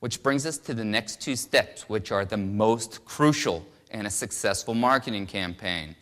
Which brings us to the next two steps, which are the most crucial in a successful marketing campaign.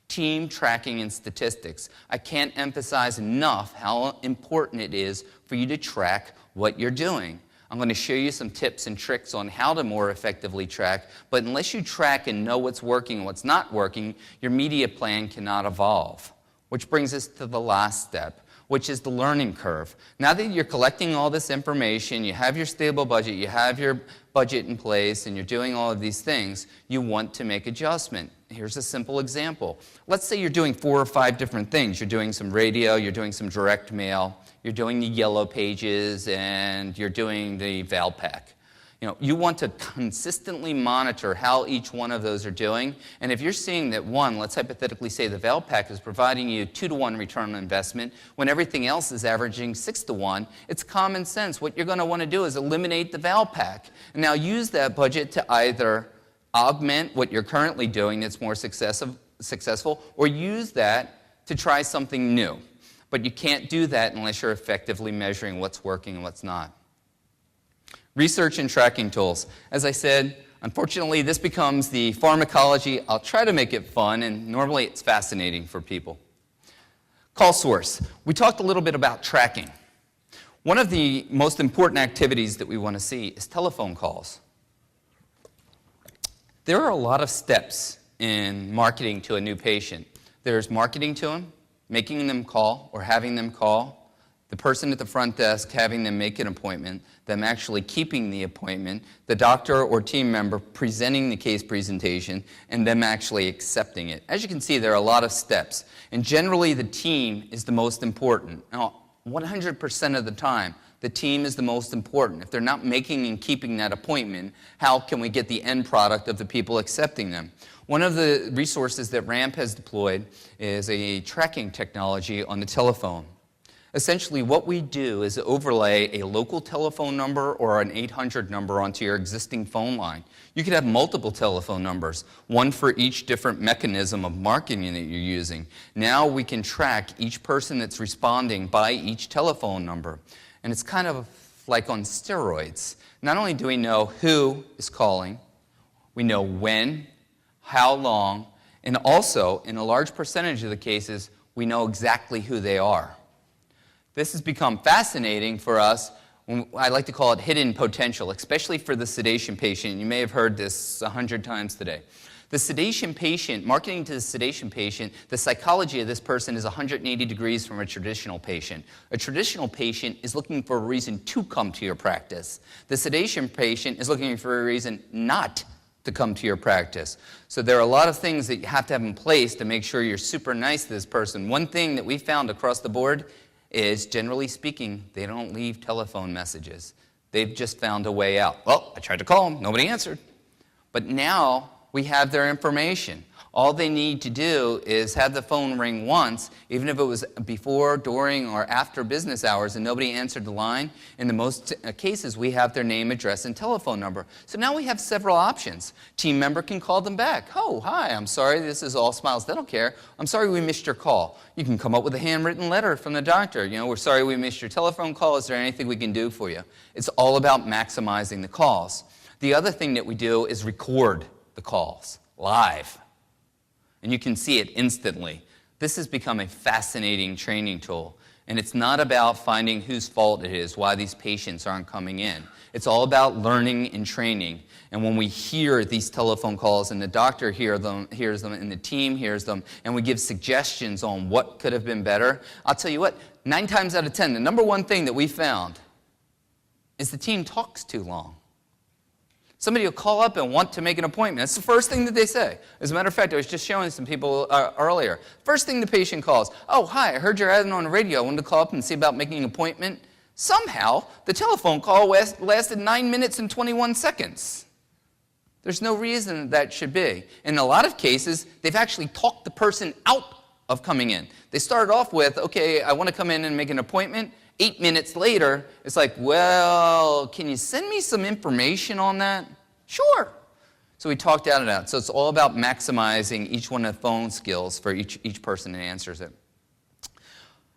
Team tracking and statistics. I can't emphasize enough how important it is for you to track what you're doing. I'm going to show you some tips and tricks on how to more effectively track, but unless you track and know what's working and what's not working, your media plan cannot evolve. Which brings us to the last step, which is the learning curve. Now that you're collecting all this information, you have your stable budget, you have your budget in place, and you're doing all of these things, you want to make adjustment. Here's a simple example. Let's say you're doing 4 or 5 different things. You're doing some radio, you're doing some direct mail, you're doing the yellow pages, and you're doing the Valpak. You want to consistently monitor how each one of those are doing. And if you're seeing that one, let's hypothetically say the Valpak is providing you 2-to-1 return on investment when everything else is averaging 6-to-1, it's common sense. What you're going to want to do is eliminate the Valpak. And now use that budget to either augment what you're currently doing that's more successful, or use that to try something new. But you can't do that unless you're effectively measuring what's working and what's not. Research and tracking tools. As I said, unfortunately, this becomes the pharmacology. I'll try to make it fun, and normally it's fascinating for people. Call source. We talked a little bit about tracking. One of the most important activities that we want to see is telephone calls. There are a lot of steps in marketing to a new patient. There's marketing to them, making them call or having them call, the person at the front desk having them make an appointment, them actually keeping the appointment, the doctor or team member presenting the case presentation, and them actually accepting it. As you can see, there are a lot of steps, and generally the team is the most important. Now, 100% of the time, the team is the most important. If they're not making and keeping that appointment, how can we get the end product of the people accepting them? One of the resources that RAMP has deployed is a tracking technology on the telephone. Essentially, what we do is overlay a local telephone number or an 800 number onto your existing phone line. You could have multiple telephone numbers, one for each different mechanism of marketing that you're using. Now we can track each person that's responding by each telephone number. And it's kind of like on steroids. Not only do we know who is calling, we know when, how long, and also, in a large percentage of the cases, we know exactly who they are. This has become fascinating for us. I like to call it hidden potential, especially for the sedation patient. You may have heard this 100 times today. The sedation patient, marketing to the sedation patient, the psychology of this person is 180 degrees from a traditional patient. A traditional patient is looking for a reason to come to your practice. The sedation patient is looking for a reason not to come to your practice. So there are a lot of things that you have to have in place to make sure you're super nice to this person. One thing that we found across the board is, generally speaking, they don't leave telephone messages. They've just found a way out. Well, I tried to call them, nobody answered. But now we have their information. All they need to do is have the phone ring once, even if it was before, during, or after business hours and nobody answered the line. In the most cases, we have their name, address, and telephone number. So now we have several options. Team member can call them back. Oh, hi, I'm sorry, this is All Smiles Dental Care. I'm sorry we missed your call. You can come up with a handwritten letter from the doctor. We're sorry we missed your telephone call. Is there anything we can do for you? It's all about maximizing the calls. The other thing that we do is record the calls live. And you can see it instantly. This has become a fascinating training tool. And it's not about finding whose fault it is, why these patients aren't coming in. It's all about learning and training. And when we hear these telephone calls and the doctor hears them, and the team hears them, and we give suggestions on what could have been better, I'll tell you what, 9 times out of 10, the number one thing that we found is the team talks too long. Somebody will call up and want to make an appointment. That's the first thing that they say. As a matter of fact, I was just showing some people earlier. First thing the patient calls, oh, hi, I heard you're adding on the radio. I wanted to call up and see about making an appointment. Somehow, the telephone call lasted 9 minutes and 21 seconds. There's no reason that should be. In a lot of cases, they've actually talked the person out of coming in. They started off with, okay, I want to come in and make an appointment. 8 minutes later, it's like, well, can you send me some information on that? Sure. So we talked out it out. So it's all about maximizing each one of the phone skills for each person that answers it.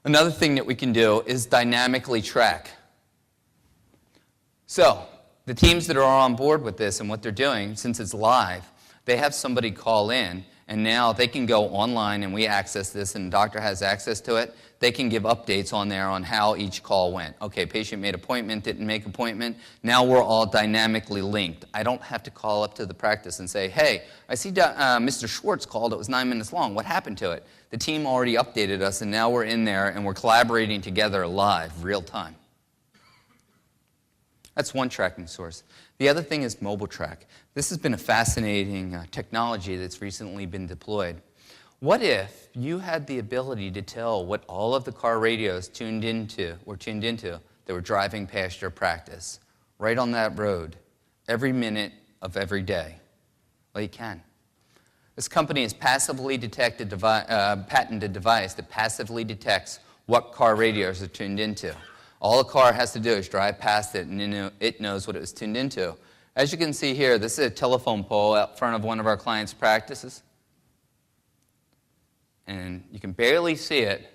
Another thing that we can do is dynamically track. So The teams that are on board with this and what they're doing, since it's live, they have somebody call in, and now they can go online, and we access this, and the doctor has access to it. They can give updates on there on how each call went. Okay, patient made appointment, didn't make appointment. Now we're all dynamically linked. I don't have to call up to the practice and say, hey, I see Mr. Schwartz called, it was 9 minutes long. What happened to it? The team already updated us, and now we're in there, and we're collaborating together live, real time. That's one tracking source. The other thing is mobile track. This has been a fascinating technology that's recently been deployed. What if you had the ability to tell what all of the car radios tuned into that were driving past your practice, right on that road, every minute of every day? Well, you can. This company has patented a device that passively detects what car radios are tuned into. All a car has to do is drive past it, and it knows what it was tuned into. As you can see here, this is a telephone pole out front of one of our clients' practices. And you can barely see it,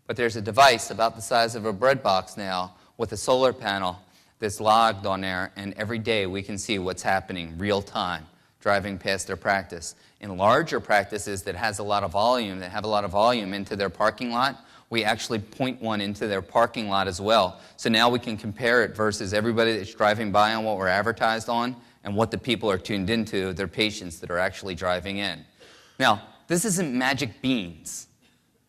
but there's a device about the size of a bread box now with a solar panel that's logged on there, and every day we can see what's happening real time, driving past their practice. In larger practices that have a lot of volume into their parking lot, we actually point one into their parking lot as well. So now we can compare it versus everybody that's driving by on what we're advertised on and what the people are tuned into, their patients that are actually driving in. Now, this isn't magic beans.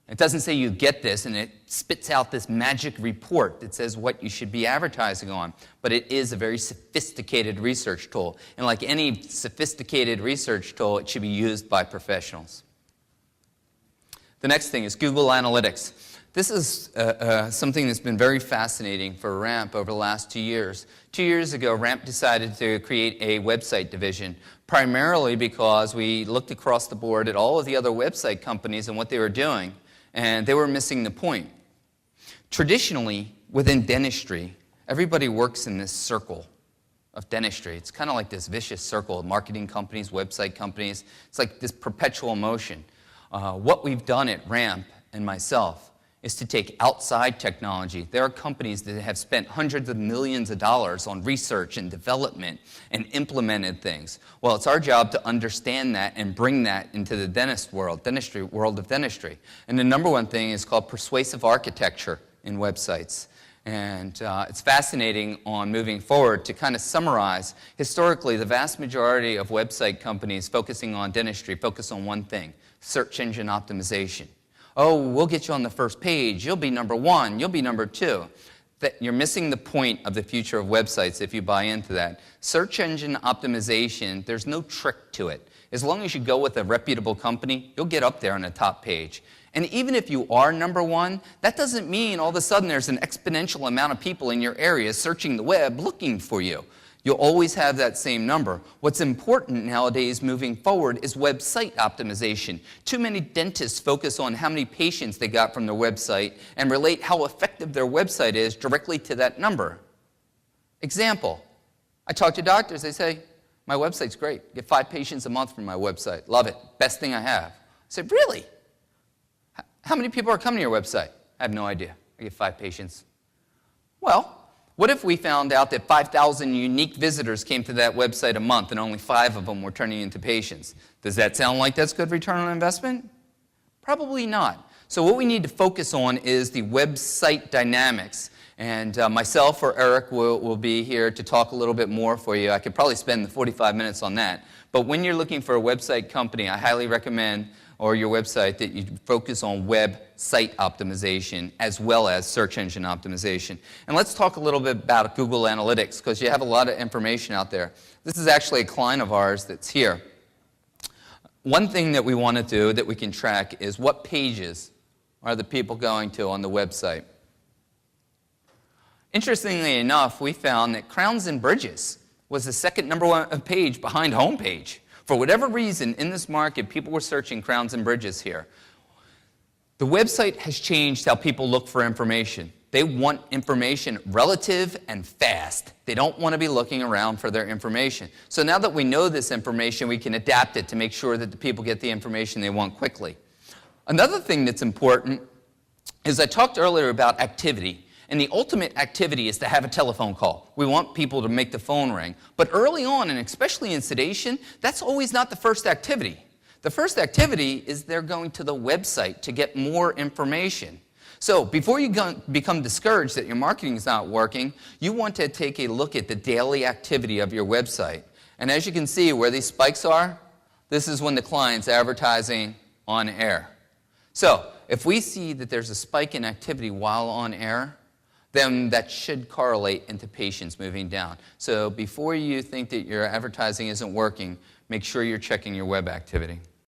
It doesn't say you get this and it spits out this magic report that says what you should be advertising on. But it is a very sophisticated research tool. And like any sophisticated research tool, it should be used by professionals. The next thing is Google Analytics. This is something that's been very fascinating for RAMP over the last 2 years. 2 years ago, RAMP decided to create a website division, primarily because we looked across the board at all of the other website companies and what they were doing, and they were missing the point. Traditionally, within dentistry, everybody works in this circle of dentistry. It's kind of like this vicious circle of marketing companies, website companies. It's like this perpetual motion. What we've done at RAMP and myself is to take outside technology. There are companies that have spent hundreds of millions of dollars on research and development and implemented things. Well, it's our job to understand that and bring that into the world of dentistry. And the number one thing is called persuasive architecture in websites. And it's fascinating on moving forward to kind of summarize. Historically, the vast majority of website companies focusing on dentistry focus on one thing: search engine optimization. Oh, we'll get you on the first page. You'll be number one. You'll be number two. You're missing the point of the future of websites if you buy into that. Search engine optimization, there's no trick to it. As long as you go with a reputable company, you'll get up there on the top page. And even if you are number one, that doesn't mean all of a sudden there's an exponential amount of people in your area searching the web looking for you. You'll always have that same number. What's important nowadays moving forward is website optimization. Too many dentists focus on how many patients they got from their website and relate how effective their website is directly to that number. Example, I talk to doctors, they say, my website's great. Get 5 patients a month from my website. Love it. Best thing I have. I said, really? How many people are coming to your website? I have no idea. I get 5 patients. Well, what if we found out that 5,000 unique visitors came to that website a month and only 5 of them were turning into patients? Does that sound like that's good return on investment? Probably not. So what we need to focus on is the website dynamics. And myself or Eric will be here to talk a little bit more for you. I could probably spend the 45 minutes on that. But when you're looking for a website company, I highly recommend, or your website, that you focus on website optimization as well as search engine optimization. And let's talk a little bit about Google Analytics, because you have a lot of information out there. This is actually a client of ours that's here. One thing that we want to do that we can track is what pages are the people going to on the website. Interestingly enough, we found that Crowns and Bridges was the second #1 page behind homepage. For whatever reason, in this market, people were searching Crowns and Bridges here. The website has changed how people look for information. They want information relative and fast. They don't want to be looking around for their information. So now that we know this information, we can adapt it to make sure that the people get the information they want quickly. Another thing that's important is I talked earlier about activity. And the ultimate activity is to have a telephone call. We want people to make the phone ring. But early on, and especially in sedation, that's always not the first activity. The first activity is they're going to the website to get more information. So before you become discouraged that your marketing is not working, you want to take a look at the daily activity of your website. And as you can see where these spikes are, this is when the client's advertising on air. So if we see that there's a spike in activity while on air, then that should correlate into patients moving down. So before you think that your advertising isn't working, make sure you're checking your web activity.